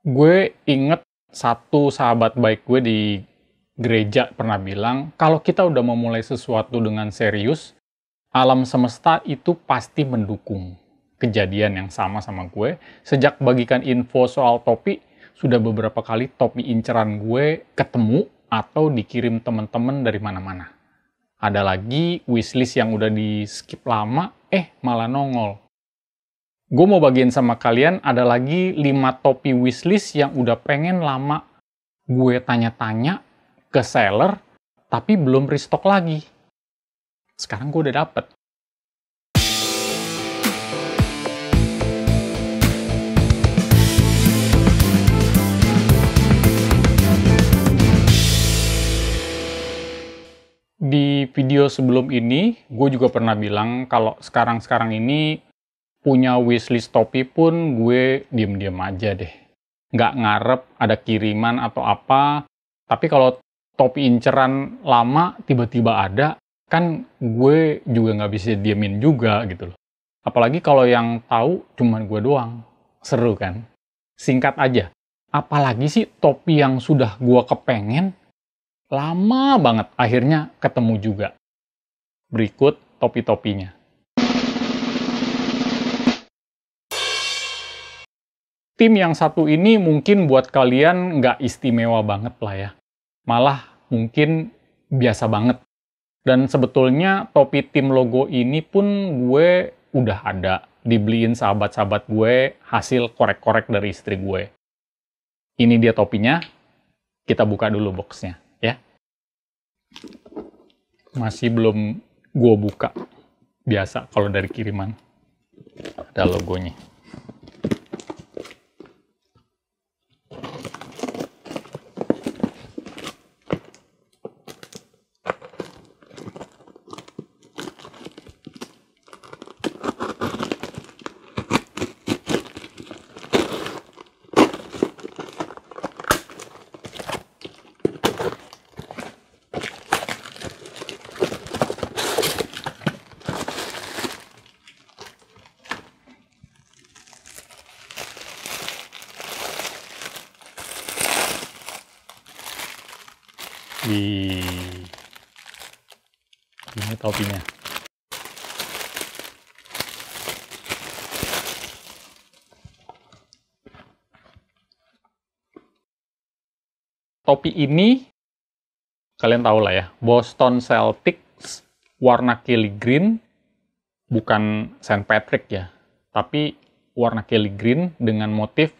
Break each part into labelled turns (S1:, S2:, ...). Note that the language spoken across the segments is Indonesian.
S1: Gue inget satu sahabat baik gue di gereja pernah bilang, kalau kita udah memulai sesuatu dengan serius, alam semesta itu pasti mendukung. Kejadian yang sama gue, sejak bagikan info soal topi, sudah beberapa kali topi inceran gue ketemu atau dikirim temen-temen dari mana-mana. Ada lagi wishlist yang udah di-skip lama, malah nongol. Gue mau bagiin sama kalian, ada lagi 5 topi wishlist yang udah pengen lama gue tanya-tanya ke seller, tapi belum restock lagi. Sekarang gue udah dapet. Di video sebelum ini, gue juga pernah bilang kalau sekarang-sekarang ini punya wishlist topi pun gue diem-diem aja deh. Nggak ngarep ada kiriman atau apa, tapi kalau topi inceran lama tiba-tiba ada, kan gue juga nggak bisa diemin juga gitu loh. Apalagi kalau yang tahu cuman gue doang. Seru kan? Singkat aja, apalagi sih topi yang sudah gue kepengen, lama banget akhirnya ketemu juga. Berikut topi-topinya. Tim yang satu ini mungkin buat kalian nggak istimewa banget lah ya. Malah mungkin biasa banget. Dan sebetulnya topi tim logo ini pun gue udah ada. Dibeliin sahabat-sahabat gue hasil korek-korek dari istri gue. Ini dia topinya. Kita buka dulu boxnya ya. Masih belum gue buka. Biasa kalau dari kiriman. Ada logonya. Ini topinya. Topi ini kalian tahu lah ya, Boston Celtics warna Kelly Green, bukan St. Patrick ya, tapi warna Kelly Green dengan motif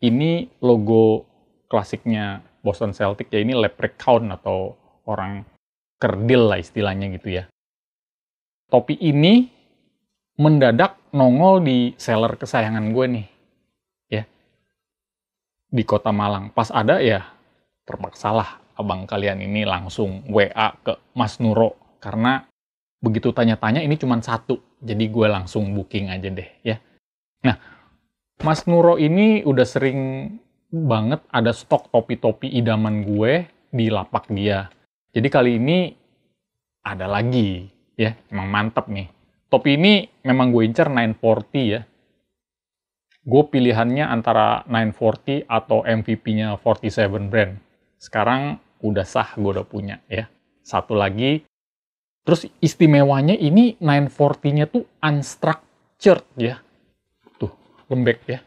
S1: ini logo klasiknya Boston Celtics ya, ini leprechaun atau orang kerdil lah istilahnya gitu ya. Topi ini mendadak nongol di seller kesayangan gue nih, ya, di Kota Malang. Pas ada ya, terpaksalah abang kalian ini langsung WA ke Mas Nuro, karena begitu tanya-tanya ini cuma satu, jadi gue langsung booking aja deh ya. Nah, Mas Nuro ini udah sering banget ada stok topi-topi idaman gue di lapak dia. Jadi kali ini ada lagi ya, emang mantep nih. Topi ini memang gue incer 940 ya. Gue pilihannya antara 940 atau MVP-nya 47 brand. Sekarang udah sah, gue udah punya ya. Satu lagi, terus istimewanya ini 940-nya tuh unstructured ya. Tuh, lembek ya.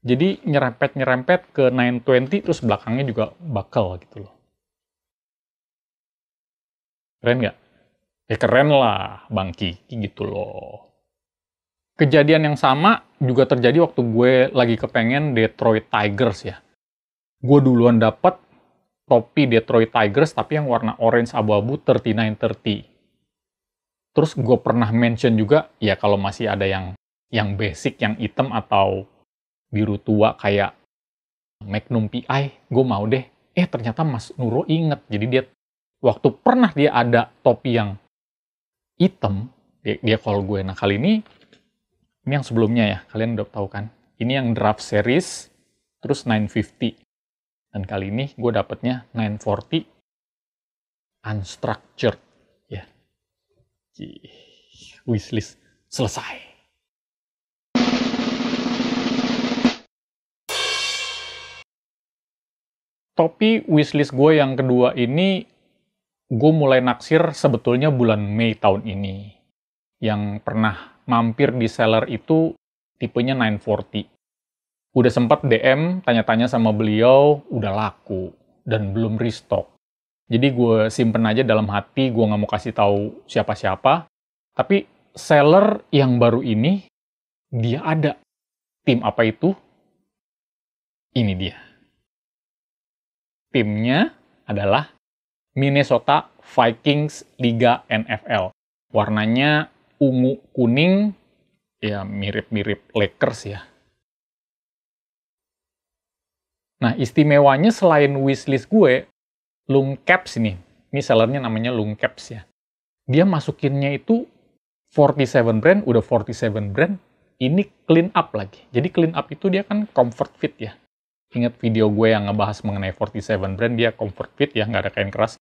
S1: Jadi nyerempet-nyerempet ke 920, terus belakangnya juga buckle gitu loh. Keren nggak? Ya keren lah, Bang Kiki gitu loh. Kejadian yang sama juga terjadi waktu gue lagi kepengen Detroit Tigers ya. Gue duluan dapet topi Detroit Tigers tapi yang warna orange abu-abu 3930. Terus gue pernah mention juga, ya kalau masih ada yang basic, yang hitam atau biru tua kayak Magnum PI, gue mau deh. Ternyata Mas Nuro inget. Jadi dia, waktu pernah dia ada topi yang hitam, dia call gue. Nah kali ini yang sebelumnya ya, kalian udah tahu kan. Ini yang draft series, terus 950. Dan kali ini gue dapetnya 940 unstructured. Ya. Wishlist selesai. Topi wishlist gue yang kedua ini, gue mulai naksir sebetulnya bulan Mei tahun ini. Yang pernah mampir di seller itu tipenya 940. Udah sempat DM, tanya-tanya sama beliau, udah laku, dan belum restock. Jadi gue simpen aja dalam hati, gue nggak mau kasih tahu siapa-siapa. Tapi seller yang baru ini, dia ada. Tim apa itu? Ini dia. Timnya adalah Minnesota Vikings Liga NFL. Warnanya ungu kuning, ya mirip-mirip Lakers ya. Nah, istimewanya selain wishlist gue, Lung Caps ini sellernya namanya Lung Caps ya. Dia masukinnya itu 47 brand, udah 47 brand, ini clean up lagi. Jadi clean up itu dia kan comfort fit ya. Ingat video gue yang ngebahas mengenai 47 brand, dia comfort fit ya, nggak ada kain keras.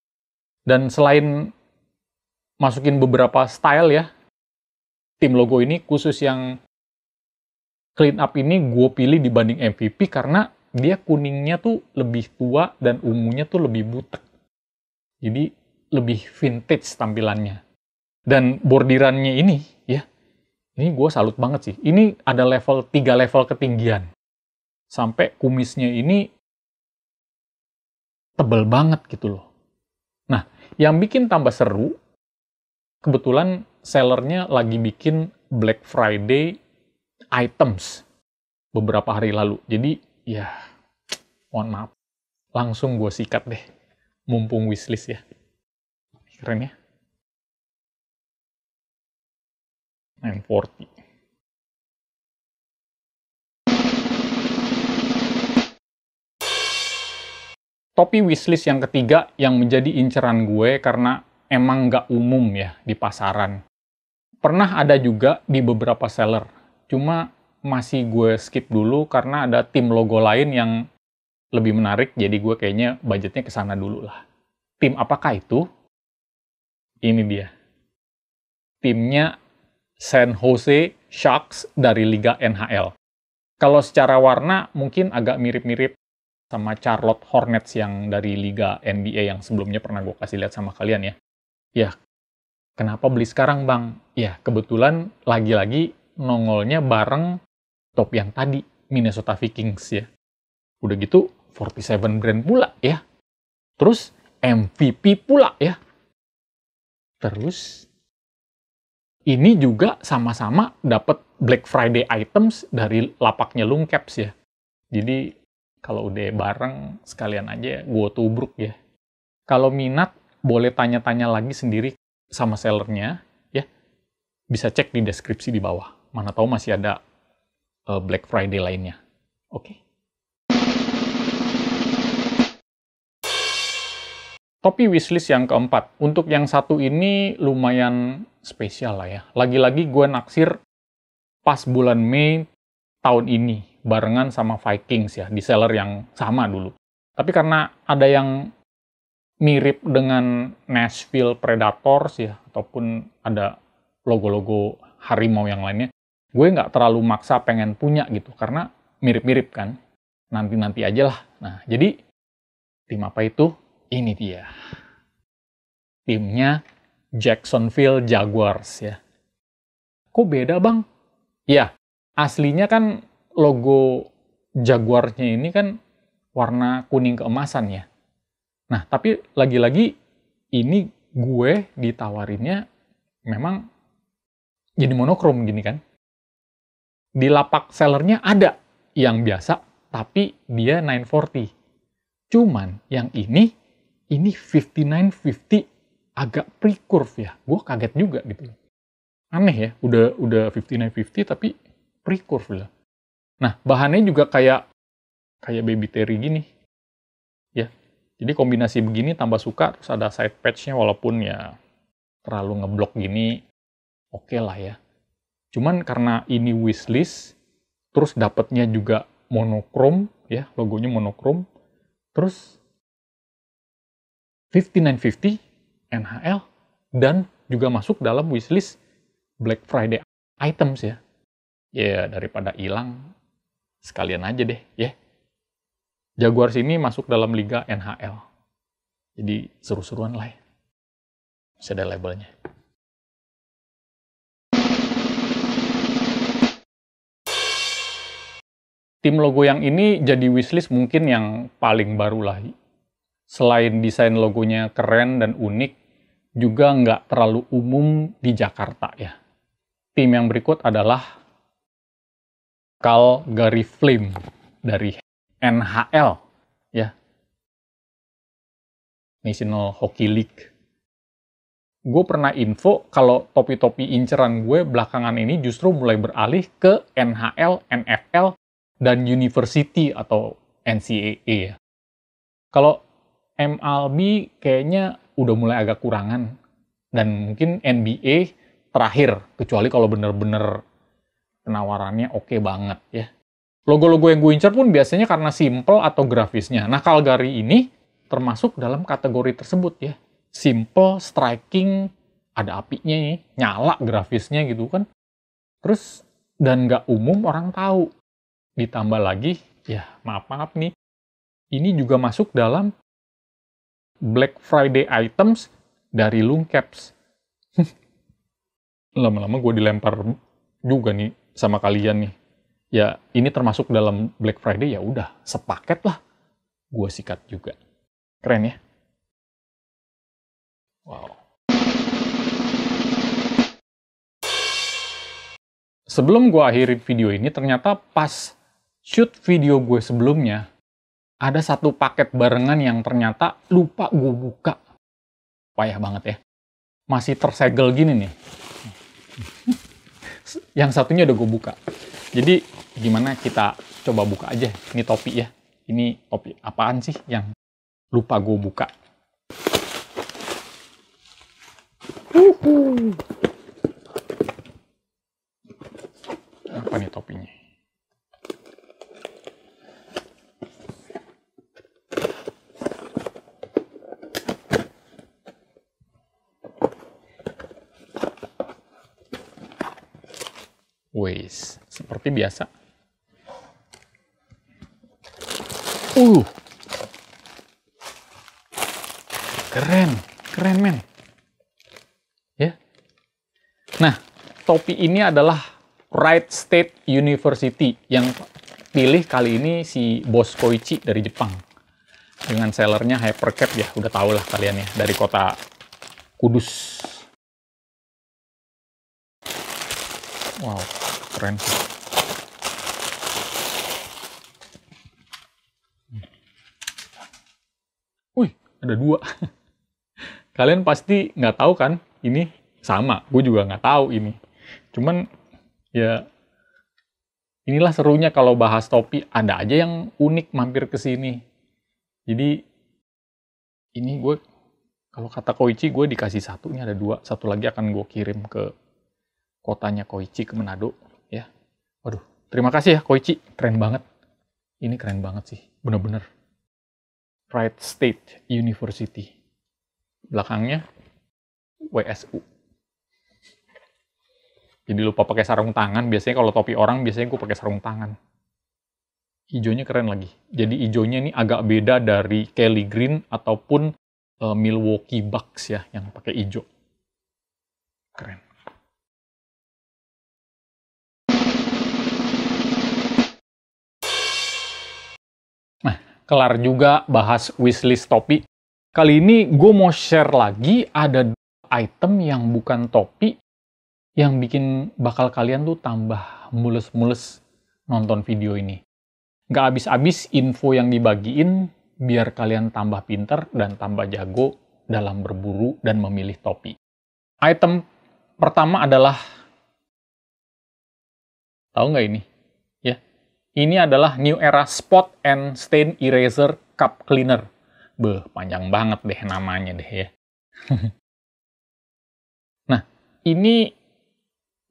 S1: Dan selain masukin beberapa style ya, tim logo ini khusus yang clean up ini gue pilih dibanding MVP karena dia kuningnya tuh lebih tua dan ungunya tuh lebih butek. Jadi lebih vintage tampilannya. Dan bordirannya ini ya, ini gue salut banget sih. Ini ada 3 level ketinggian. Sampai kumisnya ini tebel banget gitu loh. Nah, yang bikin tambah seru, kebetulan sellernya lagi bikin Black Friday items beberapa hari lalu. Jadi, ya, mohon maaf. Langsung gue sikat deh. Mumpung wishlist ya. Keren ya. 940. Topi wishlist yang ketiga yang menjadi inceran gue karena emang nggak umum ya di pasaran. Pernah ada juga di beberapa seller, cuma masih gue skip dulu karena ada tim logo lain yang lebih menarik, jadi gue kayaknya budgetnya ke sana dulu lah. Tim apakah itu? Ini dia. Timnya San Jose Sharks dari Liga NHL. Kalau secara warna mungkin agak mirip-mirip sama Charlotte Hornets yang dari Liga NBA yang sebelumnya pernah gue kasih lihat sama kalian ya. Ya, kenapa beli sekarang bang? Ya, kebetulan lagi-lagi nongolnya bareng top yang tadi, Minnesota Vikings ya. Udah gitu, 47 brand pula ya. Terus, MVP pula ya. Terus, ini juga sama-sama dapat Black Friday items dari lapaknya Lung Caps ya. Jadi, kalau udah bareng, sekalian aja gue tubruk ya. Kalau minat, boleh tanya-tanya lagi sendiri sama sellernya, ya. Bisa cek di deskripsi di bawah. Mana tahu masih ada Black Friday lainnya. Oke. Topi wishlist yang keempat. Untuk yang satu ini lumayan spesial lah ya. Lagi-lagi gue naksir pas bulan Mei tahun ini. Barengan sama Vikings ya, di seller yang sama dulu. Tapi karena ada yang mirip dengan Nashville Predators ya, ataupun ada logo-logo harimau yang lainnya, gue nggak terlalu maksa pengen punya gitu, karena mirip-mirip kan. Nanti-nanti aja lah. Nah, jadi tim apa itu? Ini dia. Timnya Jacksonville Jaguars ya. Kok beda bang? Ya, aslinya kan logo Jaguar-nya ini kan warna kuning keemasan ya. Nah, tapi lagi-lagi ini gue ditawarinnya memang jadi monokrom gini kan. Di lapak sellernya ada yang biasa, tapi dia 940. Cuman yang ini 5950 agak pre-curve ya. Gue kaget juga gitu. Aneh ya, udah 5950 tapi pre-curve lah. Nah, bahannya juga kayak baby terry gini. Ya. Jadi kombinasi begini tambah suka, terus ada side patch-nya walaupun ya terlalu ngeblok gini, oke lah ya. Cuman karena ini wishlist, terus dapatnya juga monokrom, ya, logonya monokrom, terus 5950 NHL, dan juga masuk dalam wishlist Black Friday items ya. Ya, daripada hilang, sekalian aja deh, ya. Jaguars ini masuk dalam liga NHL. Jadi seru-seruan lah ya. Masih ada labelnya. Tim logo yang ini jadi wishlist mungkin yang paling baru lah. Selain desain logonya keren dan unik, juga nggak terlalu umum di Jakarta ya. Tim yang berikut adalah Calgary Flame dari NHL ya, National Hockey League. Gue pernah info kalau topi-topi inceran gue belakangan ini justru mulai beralih ke NHL, NFL, dan University atau NCAA ya. Kalau MLB kayaknya udah mulai agak kurangan, dan mungkin NBA terakhir, kecuali kalau bener-bener penawarannya oke banget ya. Logo-logo yang gue incar pun biasanya karena simple atau grafisnya. Nah, Calgary ini termasuk dalam kategori tersebut ya. Simple, striking, ada apinya nih, nyala grafisnya gitu kan. Terus, dan nggak umum orang tahu. Ditambah lagi, ya maaf nih, ini juga masuk dalam Black Friday items dari Loom Caps. Lama-lama gue dilempar juga nih sama kalian nih. Ya, ini termasuk dalam Black Friday, ya udah, sepaket lah. Gue sikat juga. Keren ya? Wow. Sebelum gue akhirin video ini, ternyata pas shoot video gue sebelumnya, ada satu paket barengan yang ternyata lupa gue buka. Payah banget ya. Masih tersegel gini nih. Yang satunya udah gue buka. Jadi gimana kita coba buka aja. Ini topi ya. Ini topi apaan sih yang lupa gue buka. Apa nih topinya? Wes, seperti biasa. Keren men. Ya. Nah, topi ini adalah Wright State University yang pilih kali ini si Bos Koichi dari Jepang. Dengan sellernya Hypercap ya, udah tau lah kalian ya, dari kota Kudus. Wow, keren sih. Wih, ada 2. Kalian pasti nggak tahu kan, ini sama. Gue juga nggak tahu ini. Cuman, ya, inilah serunya kalau bahas topi. Ada aja yang unik mampir ke sini. Jadi, ini gue, kalau kata Koichi, gue dikasih 1, ini ada 2. 1 lagi akan gue kirim ke kotanya Koichi ke Manado ya. Waduh, terima kasih ya Koichi, keren banget. Ini keren banget sih, bener-bener. Wright State University. Belakangnya WSU. Jadi lupa pakai sarung tangan. Biasanya kalau topi orang biasanya gue pakai sarung tangan. Hijaunya keren lagi. Jadi hijaunya ini agak beda dari Kelly Green ataupun Milwaukee Bucks ya yang pakai hijau. Keren. Kelar juga bahas wishlist topi. Kali ini gue mau share lagi ada item yang bukan topi yang bikin bakal kalian tuh tambah mules-mules nonton video ini. Nggak habis-habis info yang dibagiin biar kalian tambah pinter dan tambah jago dalam berburu dan memilih topi. Item pertama adalah, tahu nggak ini? Ini adalah New Era Spot and Stain Eraser Cup Cleaner. Beuh, panjang banget deh namanya deh ya. Nah, ini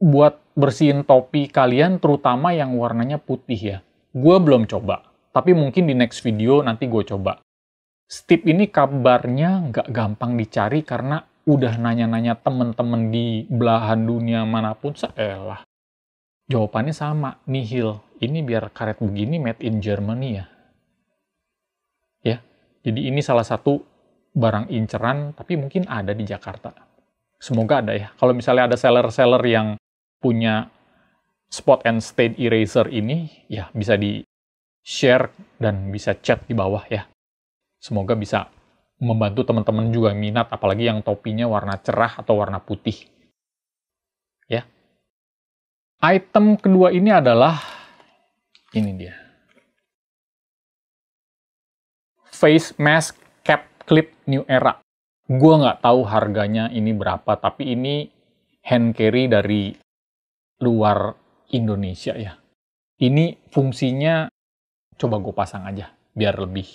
S1: buat bersihin topi kalian, terutama yang warnanya putih ya. Gue belum coba, tapi mungkin di next video nanti gue coba. Stip ini kabarnya nggak gampang dicari karena udah nanya-nanya temen-temen di belahan dunia manapun, seelah. Jawabannya sama, nihil. Ini biar karet begini made in Germany ya. Jadi ini salah satu barang inceran, tapi mungkin ada di Jakarta. Semoga ada ya. Kalau misalnya ada seller-seller yang punya spot and stain eraser ini, ya bisa di-share dan bisa chat di bawah ya. Semoga bisa membantu teman-teman juga minat, apalagi yang topinya warna cerah atau warna putih. Ya. Item kedua ini adalah, ini dia. Face Mask Cap Clip New Era. Gue nggak tahu harganya ini berapa, tapi ini hand carry dari luar Indonesia ya. Ini fungsinya, coba gue pasang aja, biar lebih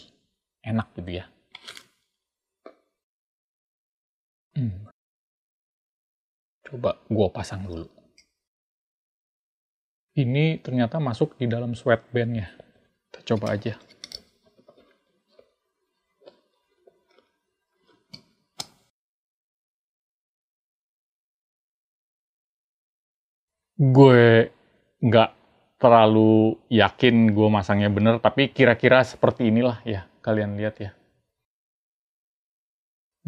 S1: enak gitu ya. Coba gue pasang dulu. Ini ternyata masuk di dalam sweatband ya. Kita coba aja. Gue nggak terlalu yakin gue masangnya bener, tapi kira-kira seperti inilah ya, kalian lihat ya.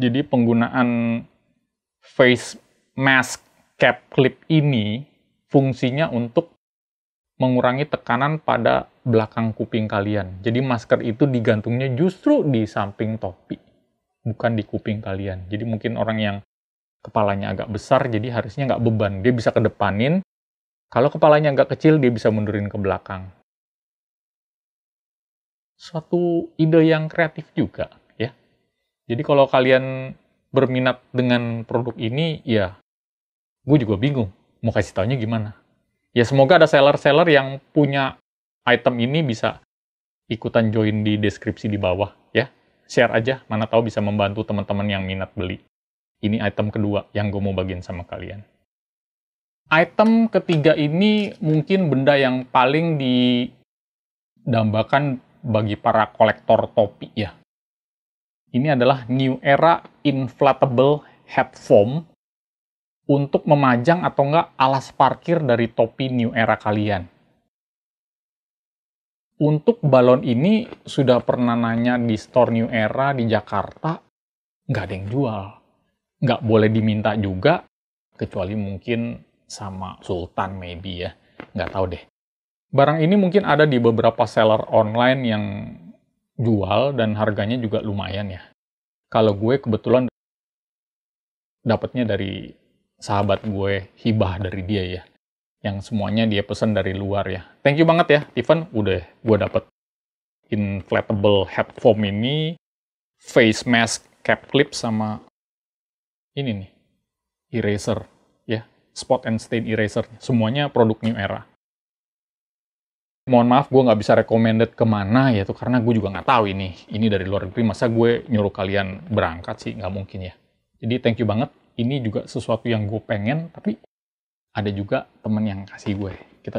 S1: Jadi penggunaan face mask cap clip ini fungsinya untuk mengurangi tekanan pada belakang kuping kalian. Jadi masker itu digantungnya justru di samping topi, bukan di kuping kalian. Jadi mungkin orang yang kepalanya agak besar, jadi harusnya nggak beban. Dia bisa kedepanin. Kalau kepalanya agak kecil, dia bisa mundurin ke belakang. Suatu ide yang kreatif juga, ya. Jadi kalau kalian berminat dengan produk ini, ya, gue juga bingung mau kasih taunya gimana. Ya semoga ada seller-seller yang punya item ini bisa ikutan join di deskripsi di bawah, ya. Share aja, mana tahu bisa membantu teman-teman yang minat beli. Ini item kedua yang gue mau bagiin sama kalian. Item ketiga ini mungkin benda yang paling didambakan bagi para kolektor topi ya. Ini adalah New Era Inflatable Head Foam untuk memajang atau enggak alas parkir dari topi New Era kalian. Untuk balon ini sudah pernah nanya di store New Era di Jakarta, nggak ada yang jual. Nggak boleh diminta juga, kecuali mungkin sama Sultan maybe ya, nggak tahu deh. Barang ini mungkin ada di beberapa seller online yang jual dan harganya juga lumayan ya. Kalau gue kebetulan dapatnya dari sahabat gue, hibah dari dia ya, yang semuanya dia pesan dari luar ya. Thank you banget ya, Steven, udah gue dapet inflatable head foam ini, face mask cap clip sama ini nih, eraser ya. Spot and stain eraser, semuanya produk New Era. Mohon maaf, gue nggak bisa recommended kemana ya tuh, karena gue juga nggak tahu ini dari luar negeri, masa gue nyuruh kalian berangkat sih, nggak mungkin ya. Jadi thank you banget, ini juga sesuatu yang gue pengen, tapi ada juga temen yang kasih gue. Kita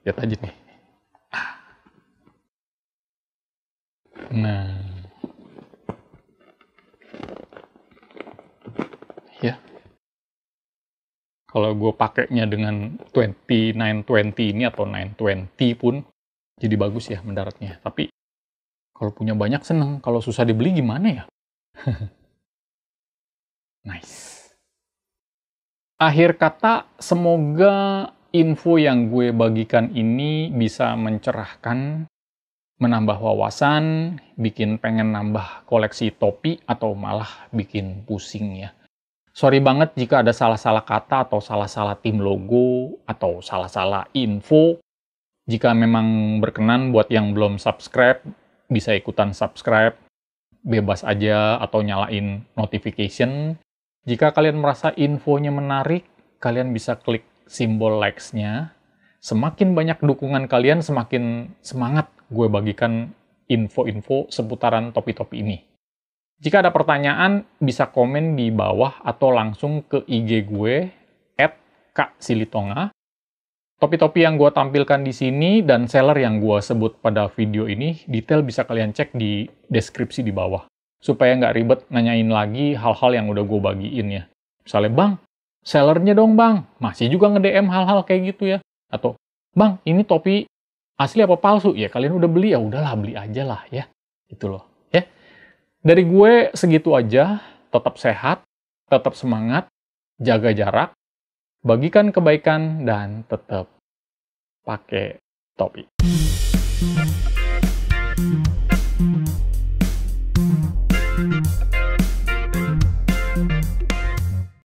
S1: lihat aja nih. Nah, ya. Kalau gue pakainya dengan 2920 ini atau 920 pun jadi bagus ya mendaratnya. Tapi kalau punya banyak seneng, kalau susah dibeli gimana ya? Nice. Akhir kata, semoga info yang gue bagikan ini bisa mencerahkan, menambah wawasan, bikin pengen nambah koleksi topi, atau malah bikin pusing ya. Sorry banget jika ada salah-salah kata atau salah-salah tim logo atau salah-salah info. Jika memang berkenan buat yang belum subscribe, bisa ikutan subscribe. Bebas aja atau nyalain notification. Jika kalian merasa infonya menarik, kalian bisa klik simbol likes-nya. Semakin banyak dukungan kalian, semakin semangat gue bagikan info-info seputaran topi-topi ini. Jika ada pertanyaan, bisa komen di bawah atau langsung ke IG gue, @kaksilitonga. Topi-topi yang gue tampilkan di sini dan seller yang gue sebut pada video ini, detail bisa kalian cek di deskripsi di bawah. Supaya nggak ribet nanyain lagi hal-hal yang udah gue bagiin ya. Misalnya, Bang, sellernya dong Bang, masih juga nge-DM hal-hal kayak gitu ya. Atau, Bang, ini topi asli apa palsu? Ya kalian udah beli, ya udahlah beli aja lah ya. Gitu loh. Ya, dari gue segitu aja. Tetap sehat, tetap semangat, jaga jarak, bagikan kebaikan, dan tetap pakai topi.